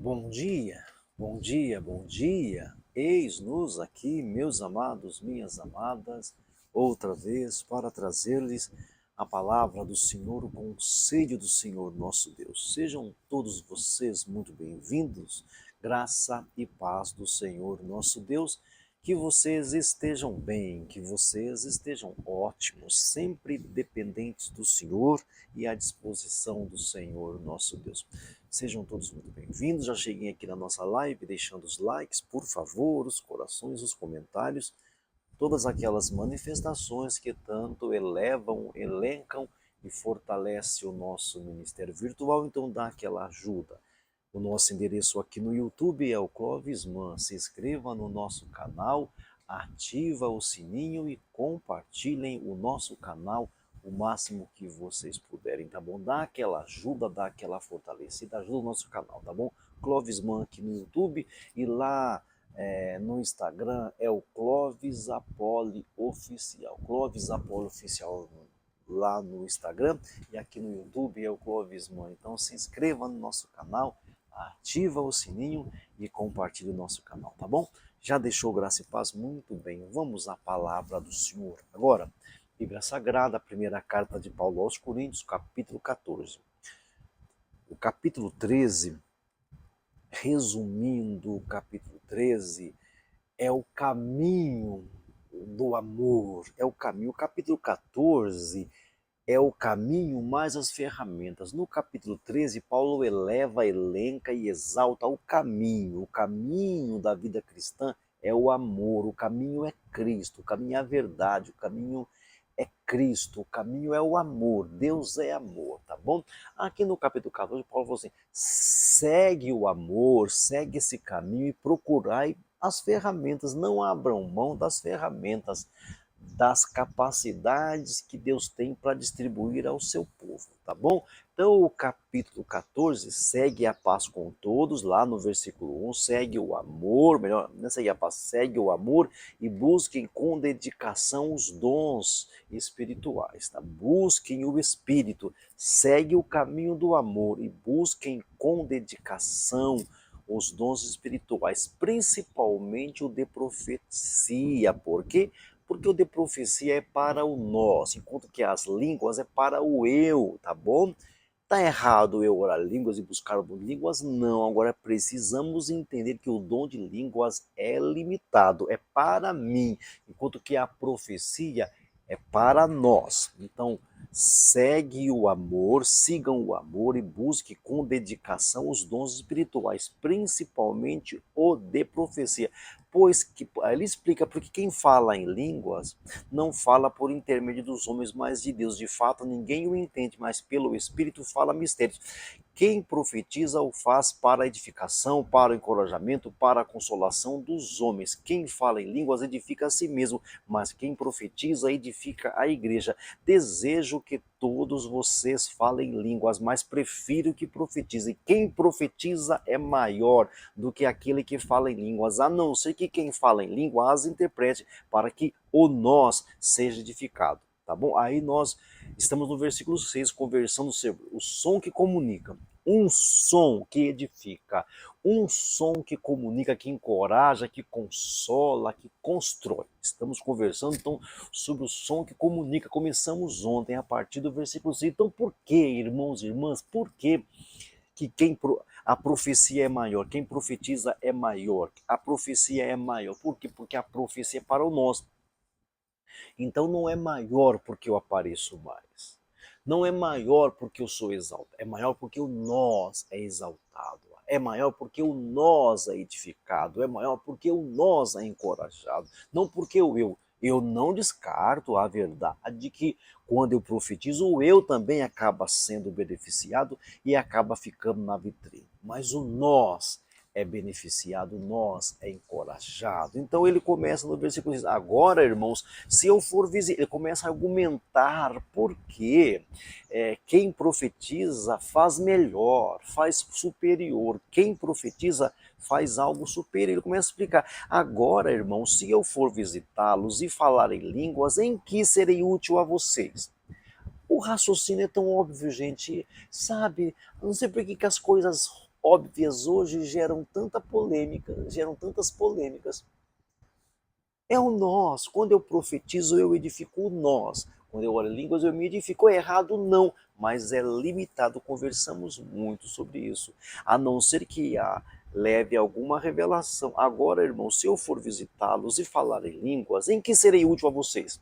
Bom dia, bom dia, bom dia. Eis-nos aqui, meus amados, minhas amadas, outra vez para trazer-lhes a palavra do Senhor, o conselho do Senhor nosso Deus. Sejam todos vocês muito bem-vindos, graça e paz do Senhor nosso Deus. Que vocês estejam bem, que vocês estejam ótimos, sempre dependentes do Senhor e à disposição do Senhor nosso Deus. Sejam todos muito bem-vindos. Já cheguem aqui na nossa live, deixando os likes, por favor, os corações, os comentários, todas aquelas manifestações que tanto elevam, elencam e fortalecem o nosso ministério virtual. Então dá aquela ajuda. O nosso endereço aqui no YouTube é o Clovis Man. Se inscreva no nosso canal, ativa o sininho e compartilhem o nosso canal o máximo que vocês puderem, tá bom? Dá aquela ajuda, dá aquela fortalecida, ajuda o nosso canal, tá bom? Clovis Man aqui no YouTube e lá no Instagram é o Clovis Apoli Oficial. Clovis Apoli Oficial lá no Instagram e aqui no YouTube é o Clovis Man. Então se inscreva no nosso canal, ativa o sininho e compartilhe o nosso canal, tá bom? Já deixou graça e paz? Muito bem, vamos à palavra do Senhor. Agora, Bíblia Sagrada, a primeira carta de Paulo aos Coríntios, capítulo 14. O capítulo 13, resumindo o capítulo 13, é o caminho do amor, é o caminho. O capítulo 14 é o caminho mais as ferramentas. No capítulo 13, Paulo eleva, elenca e exalta o caminho da vida cristã é o amor, o caminho é Cristo, o caminho é a verdade, o caminho é Cristo, o caminho é o amor, Deus é amor, tá bom? Aqui no capítulo 14, Paulo falou assim, segue o amor, segue esse caminho e procurai as ferramentas, não abram mão das ferramentas, das capacidades que Deus tem para distribuir ao seu povo, tá bom? Então o capítulo 14 segue a paz com todos, lá no versículo 1, segue o amor, melhor, não segue a paz, segue o amor e busquem com dedicação os dons espirituais, tá? Busquem o Espírito, segue o caminho do amor e busquem com dedicação os dons espirituais, principalmente o de profecia, por quê? Porque o de profecia é para o nós, enquanto que as línguas é para o eu, tá bom? Tá errado eu orar línguas e buscar o dom de línguas? Não, agora precisamos entender que o dom de línguas é limitado, é para mim, enquanto que a profecia é para nós. Então, segue o amor, sigam o amor e busque com dedicação os dons espirituais, principalmente o de profecia. Pois que ele explica porque quem fala em línguas não fala por intermédio dos homens, mas de Deus. De fato, ninguém o entende, mas pelo Espírito fala mistérios. Quem profetiza o faz para a edificação, para o encorajamento, para a consolação dos homens. Quem fala em línguas edifica a si mesmo, mas quem profetiza edifica a igreja. Desejo que todos vocês falem línguas, mas prefiro que profetizem. Quem profetiza é maior do que aquele que fala em línguas, a não ser que quem fala em língua as interprete, para que o nós seja edificado. Tá bom? Aí nós estamos no versículo 6, conversando sobre o som que comunica. Um som que edifica, um som que comunica, que encoraja, que consola, que constrói. Estamos conversando então sobre o som que comunica. Começamos ontem a partir do versículo 6. Então por que, irmãos e irmãs, por que a profecia é maior, quem profetiza é maior, a profecia é maior? Por quê? Porque a profecia é para o nós. Então não é maior porque eu apareço mais. Não é maior porque eu sou exaltado. É maior porque o nós é exaltado. É maior porque o nós é edificado. É maior porque o nós é encorajado. Não porque o eu. Eu não descarto a verdade de que quando eu profetizo, o eu também acaba sendo beneficiado e acaba ficando na vitrine. Mas o nós é beneficiado, nós é encorajado. Então ele começa no versículo 6, agora, irmãos, se eu for visitar, ele começa a argumentar porque quem profetiza faz melhor, faz superior. Quem profetiza faz algo superior. Ele começa a explicar, agora, irmãos, se eu for visitá-los e falar em línguas, em que serei útil a vocês? O raciocínio é tão óbvio, gente, sabe? Não sei por que as coisas óbvias hoje geram tanta polêmica, geram tantas polêmicas. É o nós. Quando eu profetizo, eu edifico o nós. Quando eu oro em línguas, eu me edifico. É errado, não, mas é limitado. Conversamos muito sobre isso. A não ser que leve alguma revelação. Agora, irmãos, se eu for visitá-los e falar em línguas, em que serei útil a vocês?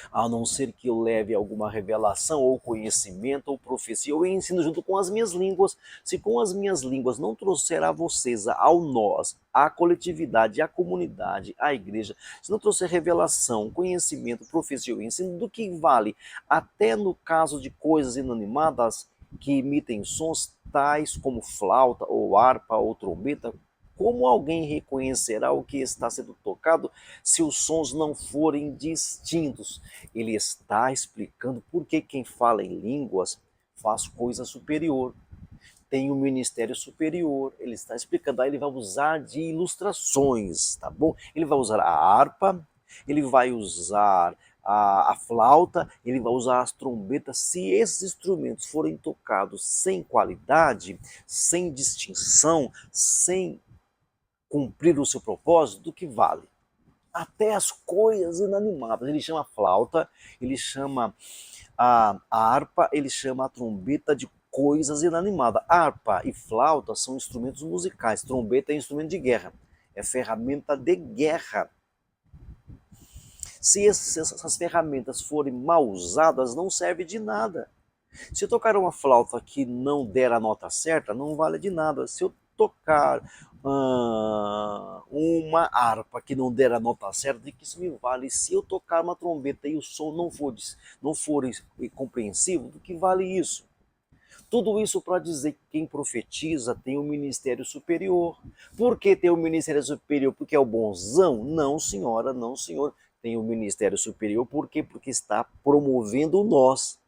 A não ser que eu leve alguma revelação ou conhecimento ou profecia, eu ensino junto com as minhas línguas. Se com as minhas línguas não trouxer a vocês, ao nós, à coletividade, à comunidade, à igreja, se não trouxer revelação, conhecimento, profecia ou ensino, do que vale? Até no caso de coisas inanimadas que emitem sons tais como flauta ou harpa ou trombeta, como alguém reconhecerá o que está sendo tocado se os sons não forem distintos? Ele está explicando por que quem fala em línguas faz coisa superior, tem um ministério superior. Ele está explicando, aí ele vai usar de ilustrações, tá bom? Ele vai usar a harpa, ele vai usar a flauta, ele vai usar as trombetas. Se esses instrumentos forem tocados sem qualidade, sem distinção, sem cumprir o seu propósito, do que vale? Até as coisas inanimadas. Ele chama a flauta, ele chama a harpa, ele chama a trombeta de coisas inanimadas. Harpa e flauta são instrumentos musicais, trombeta é instrumento de guerra, é ferramenta de guerra. Se essas ferramentas forem mal usadas, não serve de nada. Se eu tocar uma flauta que não der a nota certa, não vale de nada. Se eu tocar uma harpa que não der a nota certa, de que isso me vale? Se eu tocar uma trombeta e o som não for compreensivo, do que vale isso? Tudo isso para dizer que quem profetiza tem um ministério superior. Por que tem um ministério superior? Porque é o bonzão? Não, senhora, não, senhor. Tem um ministério superior por quê? Porque está promovendo o nós,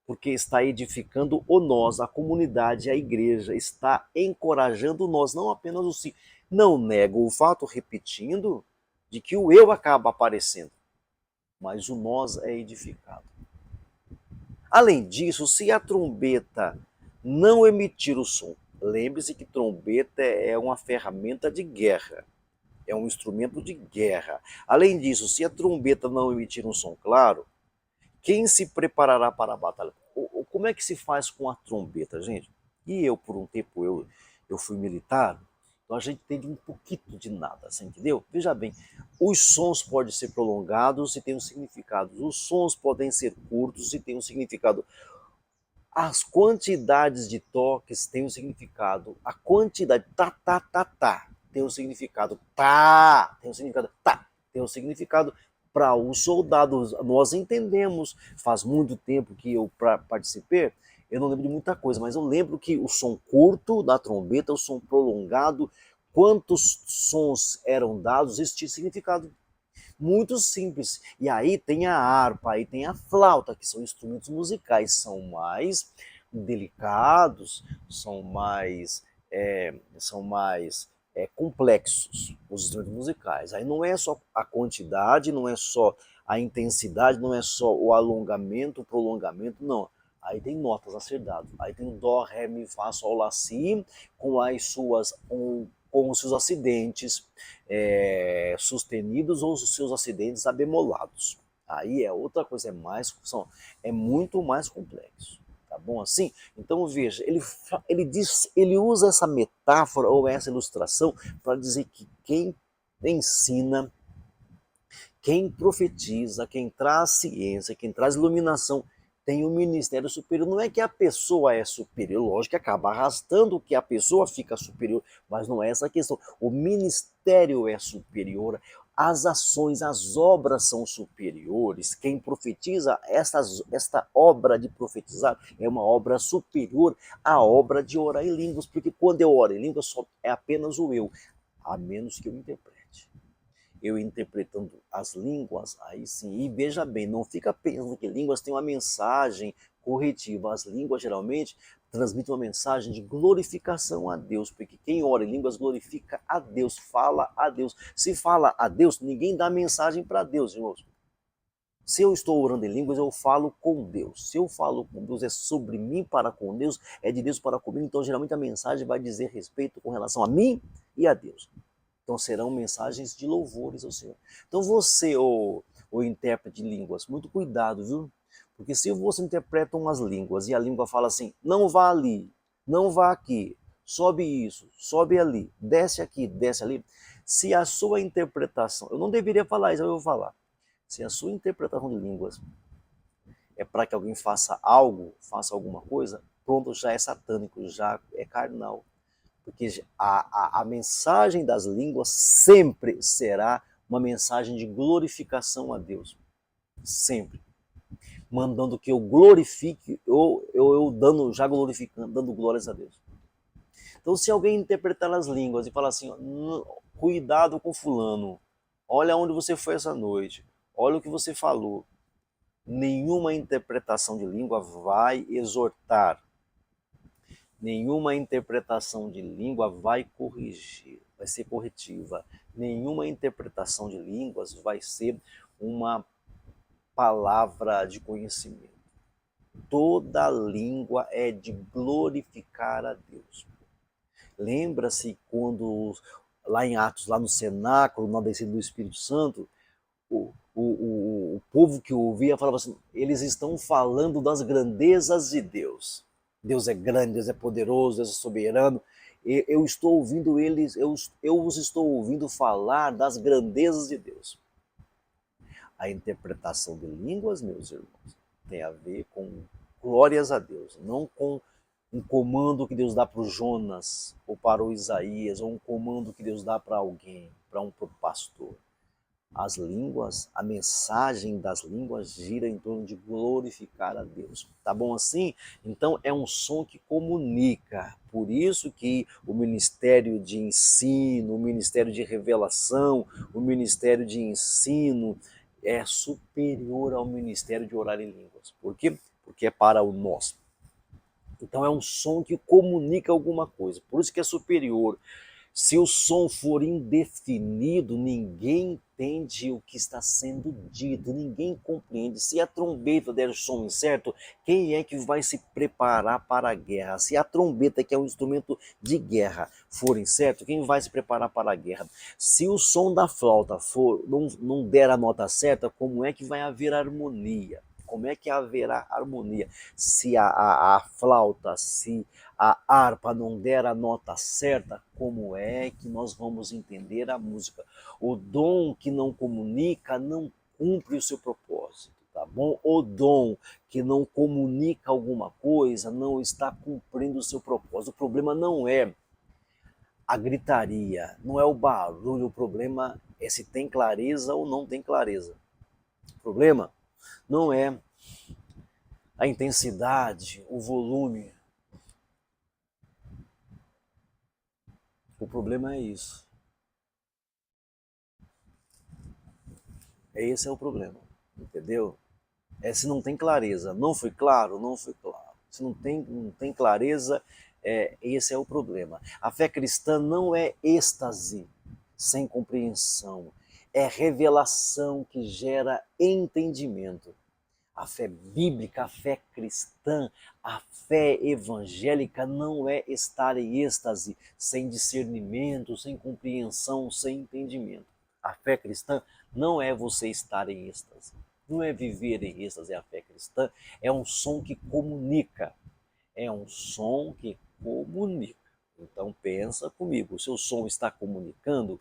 porque está edificando o nós, a comunidade, a igreja, está encorajando o nós, não apenas o si. Não nego o fato, repetindo, de que o eu acaba aparecendo, mas o nós é edificado. Além disso, se a trombeta não emitir o som, lembre-se que trombeta é uma ferramenta de guerra, é um instrumento de guerra. Além disso, se a trombeta não emitir um som claro, quem se preparará para a batalha? Como é que se faz com a trombeta, gente? E eu, por um tempo, eu fui militar, então a gente entende um pouquinho de nada, você entendeu? Veja bem, os sons podem ser prolongados e têm um significado, os sons podem ser curtos e têm um significado, as quantidades de toques têm um significado, a quantidade tá tem um significado, tá tem um significado, tá tem um significado. Para os soldados, nós entendemos, faz muito tempo que eu participei, eu não lembro de muita coisa, mas eu lembro que o som curto da trombeta, o som prolongado, quantos sons eram dados, isso tinha significado. Muito simples. E aí tem a harpa, aí tem a flauta, que são instrumentos musicais, são mais delicados, são mais complexos, os instrumentos musicais. Aí não é só a quantidade, não é só a intensidade, não é só o alongamento, o prolongamento, não. Aí tem notas a ser dadas. Aí tem o dó, ré, mi, fá, sol, lá, si, com os seus acidentes sustenidos ou os seus acidentes abemolados. Aí é outra coisa, é muito mais complexo. Tá bom assim? Então veja, ele usa essa metáfora ou essa ilustração para dizer que quem ensina, quem profetiza, quem traz ciência, quem traz iluminação, tem um ministério superior. Não é que a pessoa é superior, lógico que acaba arrastando que a pessoa fica superior, mas não é essa a questão. O ministério é superior, as ações, as obras são superiores. Quem profetiza, esta obra de profetizar é uma obra superior à obra de orar em línguas, porque quando eu oro em línguas só é apenas o eu, a menos que eu interprete. Eu interpretando as línguas, aí sim, e veja bem, não fica pensando que línguas têm uma mensagem corretiva. As línguas geralmente transmitem uma mensagem de glorificação a Deus, porque quem ora em línguas glorifica a Deus, fala a Deus. Se fala a Deus, ninguém dá mensagem para Deus, irmãos. Se eu estou orando em línguas, eu falo com Deus. Se eu falo com Deus, é sobre mim para com Deus, é de Deus para comigo. Então, geralmente, a mensagem vai dizer respeito com relação a mim e a Deus. Então, serão mensagens de louvores ao Senhor. Então, você, o intérprete de línguas, muito cuidado, viu? Porque se você interpreta umas línguas e a língua fala assim, não vá ali, não vá aqui, sobe isso, sobe ali, desce aqui, desce ali. Se a sua interpretação, eu não deveria falar isso, eu vou falar. Se a sua interpretação de línguas é para que alguém faça algo, faça alguma coisa, pronto, já é satânico, já é carnal. Porque a mensagem das línguas sempre será uma mensagem de glorificação a Deus. Sempre. Mandando que eu glorifique, eu dando, já glorificando, dando glórias a Deus. Então, se alguém interpretar as línguas e falar assim, cuidado com fulano, olha onde você foi essa noite, olha o que você falou, nenhuma interpretação de língua vai exortar, nenhuma interpretação de língua vai corrigir, vai ser corretiva, nenhuma interpretação de línguas vai ser uma palavra de conhecimento. Toda língua é de glorificar a Deus. Lembra-se quando, lá em Atos, lá no cenáculo, na descida do Espírito Santo, o povo que ouvia falava assim, eles estão falando das grandezas de Deus. Deus é grande, Deus é poderoso, Deus é soberano. Eu estou ouvindo eles, eu os estou ouvindo falar das grandezas de Deus. A interpretação de línguas, meus irmãos, tem a ver com glórias a Deus, não com um comando que Deus dá para o Jonas, ou para o Isaías, ou um comando que Deus dá para alguém, para um pastor. As línguas, a mensagem das línguas gira em torno de glorificar a Deus. Tá bom assim? Então é um som que comunica. Por isso que o ministério de ensino, o ministério de revelação, o ministério de ensino é superior ao ministério de orar em línguas. Por quê? Porque é para o nós. Então é um som que comunica alguma coisa. Por isso que é superior. Se o som for indefinido, ninguém entende o que está sendo dito, ninguém compreende. Se a trombeta der o som incerto, quem é que vai se preparar para a guerra? Se a trombeta, que é um instrumento de guerra, for incerto, quem vai se preparar para a guerra? Se o som da flauta não der a nota certa, como é que vai haver harmonia? Como é que haverá harmonia? Se a flauta, se a harpa não der a nota certa, como é que nós vamos entender a música? O dom que não comunica não cumpre o seu propósito, tá bom? O dom que não comunica alguma coisa não está cumprindo o seu propósito. O problema não é a gritaria, não é o barulho, o problema é se tem clareza ou não tem clareza. O problema não é a intensidade, o volume. O problema é isso. Esse é o problema, entendeu? É se não tem clareza. Não foi claro? Não foi claro. Se não tem clareza, esse é o problema. A fé cristã não é êxtase sem compreensão. É revelação que gera entendimento. A fé bíblica, a fé cristã, a fé evangélica não é estar em êxtase, sem discernimento, sem compreensão, sem entendimento. A fé cristã não é você estar em êxtase, não é viver em êxtase. A fé cristã é um som que comunica, é um som que comunica. Então pensa comigo, o seu som está comunicando,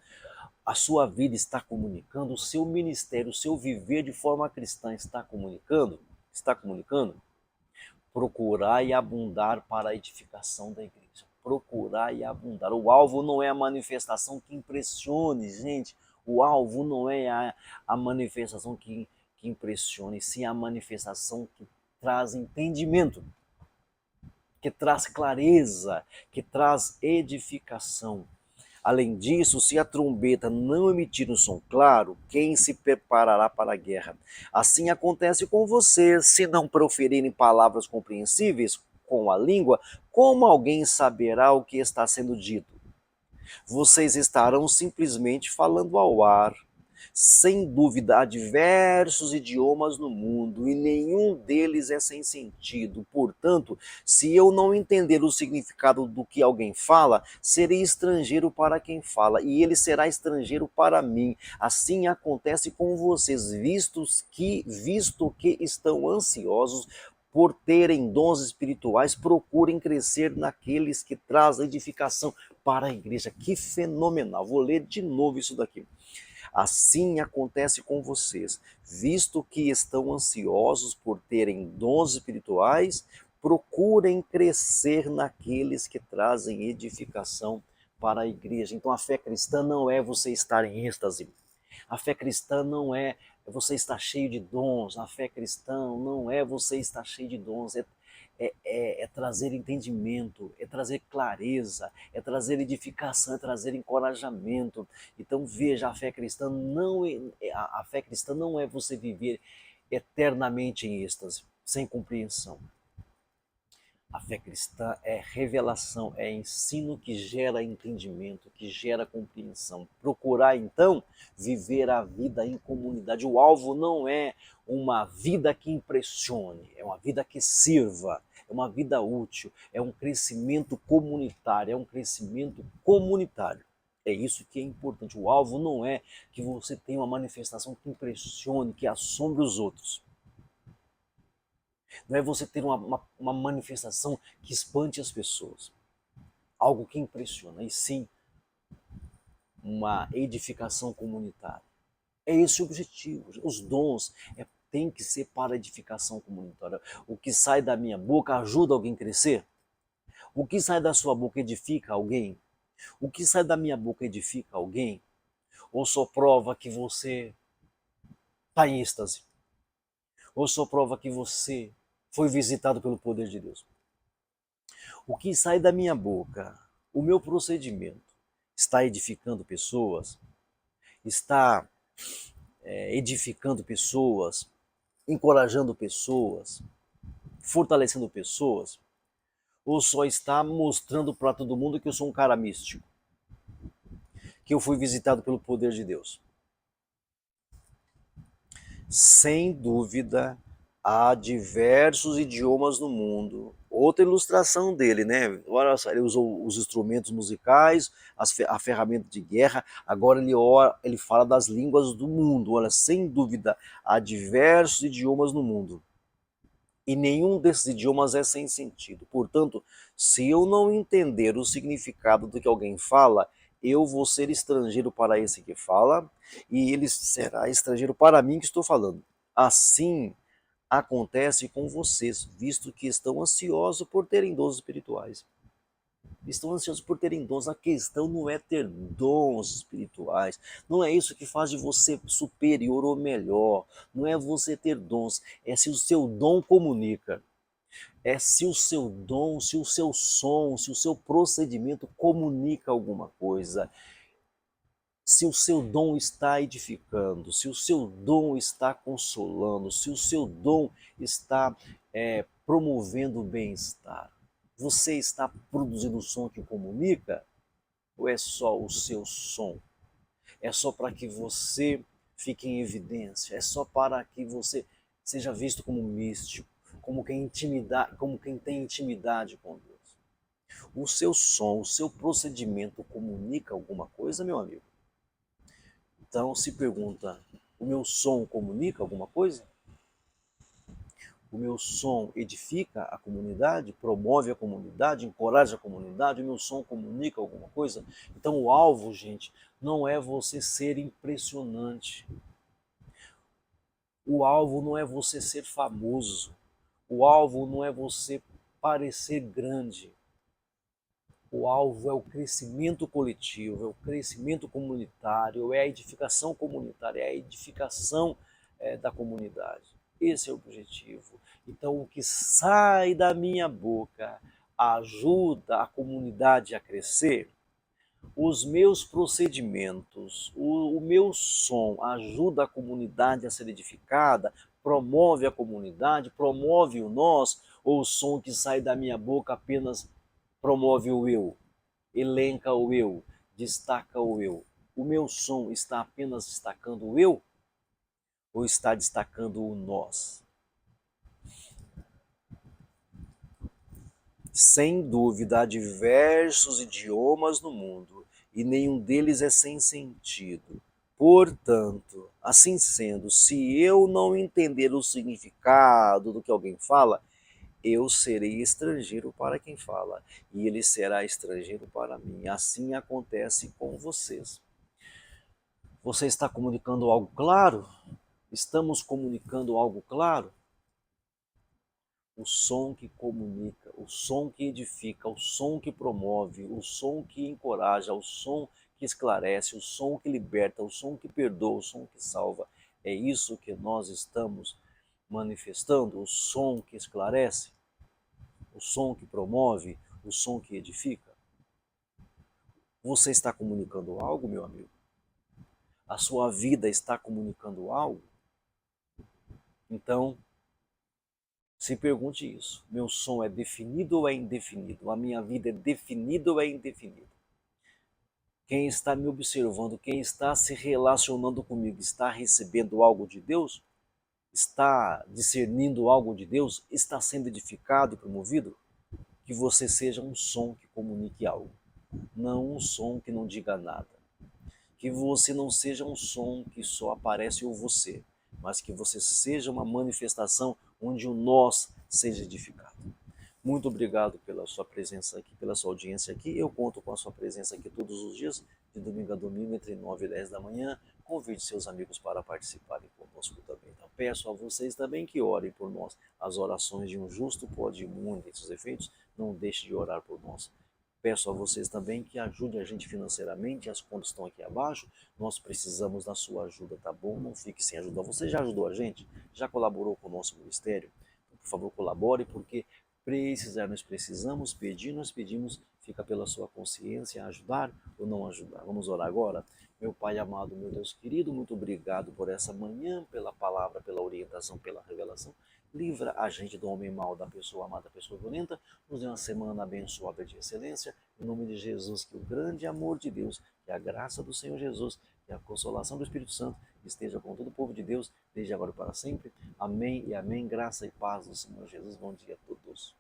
a sua vida está comunicando, o seu ministério, o seu viver de forma cristã está comunicando? Está comunicando? Procurar e abundar para a edificação da igreja. Procurar e abundar. O alvo não é a manifestação que impressione, gente. O alvo não é a manifestação que impressione, sim a manifestação que traz entendimento, que traz clareza, que traz edificação. Além disso, se a trombeta não emitir um som claro, quem se preparará para a guerra? Assim acontece com você, se não proferirem palavras compreensíveis com a língua, como alguém saberá o que está sendo dito? Vocês estarão simplesmente falando ao ar, sem dúvida, há diversos idiomas no mundo e nenhum deles é sem sentido. Portanto, se eu não entender o significado do que alguém fala, serei estrangeiro para quem fala e ele será estrangeiro para mim. Assim acontece com vocês, visto que estão ansiosos por terem dons espirituais, procurem crescer naqueles que trazem edificação para a igreja. Que fenomenal! Vou ler de novo isso daqui. Assim acontece com vocês, visto que estão ansiosos por terem dons espirituais, procurem crescer naqueles que trazem edificação para a igreja. Então a fé cristã não é você estar em êxtase. A fé cristã não é você estar cheio de dons. A fé cristã não é você estar cheio de dons. É trazer entendimento, é trazer clareza, é trazer edificação, é trazer encorajamento. Então veja, a fé cristã não é você viver eternamente em êxtase, sem compreensão. A fé cristã é revelação, é ensino que gera entendimento, que gera compreensão. Procurar, então, viver a vida em comunidade. O alvo não é uma vida que impressione, é uma vida que sirva, é uma vida útil, é um crescimento comunitário, é um crescimento comunitário. É isso que é importante. O alvo não é que você tenha uma manifestação que impressione, que assombre os outros. Não é você ter uma manifestação que espante as pessoas, algo que impressiona, e sim uma edificação comunitária. É esse o objetivo. Os dons têm que ser para edificação comunitária. O que sai da minha boca ajuda alguém a crescer? O que sai da sua boca edifica alguém? O que sai da minha boca edifica alguém? Ou só prova que você está em êxtase? Ou só prova que você foi visitado pelo poder de Deus? O que sai da minha boca, o meu procedimento, está edificando pessoas? Está edificando pessoas, encorajando pessoas, fortalecendo pessoas? Ou só está mostrando para todo mundo que eu sou um cara místico, que eu fui visitado pelo poder de Deus? Sem dúvida, há diversos idiomas no mundo. Outra ilustração dele, né? Olha só, ele usou os instrumentos musicais, a ferramenta de guerra. Agora ele fala das línguas do mundo. Olha, sem dúvida, há diversos idiomas no mundo. E nenhum desses idiomas é sem sentido. Portanto, se eu não entender o significado do que alguém fala, eu vou ser estrangeiro para esse que fala, e ele será estrangeiro para mim que estou falando. Assim acontece com vocês, visto que estão ansiosos por terem dons espirituais. Estão ansiosos por terem dons. A questão não é ter dons espirituais. Não é isso que faz de você superior ou melhor. Não é você ter dons. É se o seu dom comunica. É se o seu dom, se o seu som, se o seu procedimento comunica alguma coisa. Se o seu dom está edificando, se o seu dom está consolando, se o seu dom está promovendo o bem-estar. Você está produzindo um som que comunica? Ou é só o seu som? É só para que você fique em evidência? É só para que você seja visto como místico, como quem tem intimidade com Deus? O seu som, o seu procedimento comunica alguma coisa, meu amigo? Então se pergunta, o meu som comunica alguma coisa? O meu som edifica a comunidade, promove a comunidade, encoraja a comunidade, o meu som comunica alguma coisa? Então o alvo, gente, não é você ser impressionante. O alvo não é você ser famoso. O alvo não é você parecer grande. O alvo é o crescimento coletivo, é o crescimento comunitário, é a edificação comunitária, é a edificação da comunidade. Esse é o objetivo. Então, o que sai da minha boca ajuda a comunidade a crescer. Os meus procedimentos, o meu som ajuda a comunidade a ser edificada, promove a comunidade, promove o nós, ou o som que sai da minha boca apenas promove o eu, elenca o eu, destaca o eu. O meu som está apenas destacando o eu ou está destacando o nós? Sem dúvida, há diversos idiomas no mundo e nenhum deles é sem sentido. Portanto, assim sendo, se eu não entender o significado do que alguém fala, eu serei estrangeiro para quem fala e ele será estrangeiro para mim. Assim acontece com vocês. Você está comunicando algo claro? Estamos comunicando algo claro? O som que comunica, o som que edifica, o som que promove, o som que encoraja, o som que esclarece, o som que liberta, o som que perdoa, o som que salva. É isso que nós estamos manifestando, o som que esclarece, o som que promove, o som que edifica. Você está comunicando algo, meu amigo? A sua vida está comunicando algo? Então, se pergunte isso. Meu som é definido ou é indefinido? A minha vida é definida ou é indefinida? Quem está me observando, quem está se relacionando comigo, está recebendo algo de Deus? Está discernindo algo de Deus? Está sendo edificado e promovido? Que você seja um som que comunique algo, não um som que não diga nada. Que você não seja um som que só aparece o você, mas que você seja uma manifestação onde o nós seja edificado. Muito obrigado pela sua presença aqui, pela sua audiência aqui. Eu conto com a sua presença aqui todos os dias, de domingo a domingo, entre 9 e 10 da manhã. Convide seus amigos para participarem conosco também. Então, peço a vocês também que orem por nós. As orações de um justo pode muito em seus efeitos. Não deixe de orar por nós. Peço a vocês também que ajudem a gente financeiramente, as contas estão aqui abaixo, nós precisamos da sua ajuda, tá bom? Não fique sem ajudar. Você já ajudou a gente? Já colaborou com o nosso ministério? Então, por favor, colabore, porque precisar nós precisamos, pedir nós pedimos, fica pela sua consciência ajudar ou não ajudar. Vamos orar agora? Meu Pai amado, meu Deus querido, muito obrigado por essa manhã, pela palavra, pela orientação, pela revelação. Livra a gente do homem mau, da pessoa amada, da pessoa violenta. Nos dê uma semana abençoada de excelência. Em nome de Jesus, que o grande amor de Deus, que a graça do Senhor Jesus, que a consolação do Espírito Santo esteja com todo o povo de Deus, desde agora e para sempre. Amém e amém. Graça e paz do Senhor Jesus. Bom dia a todos.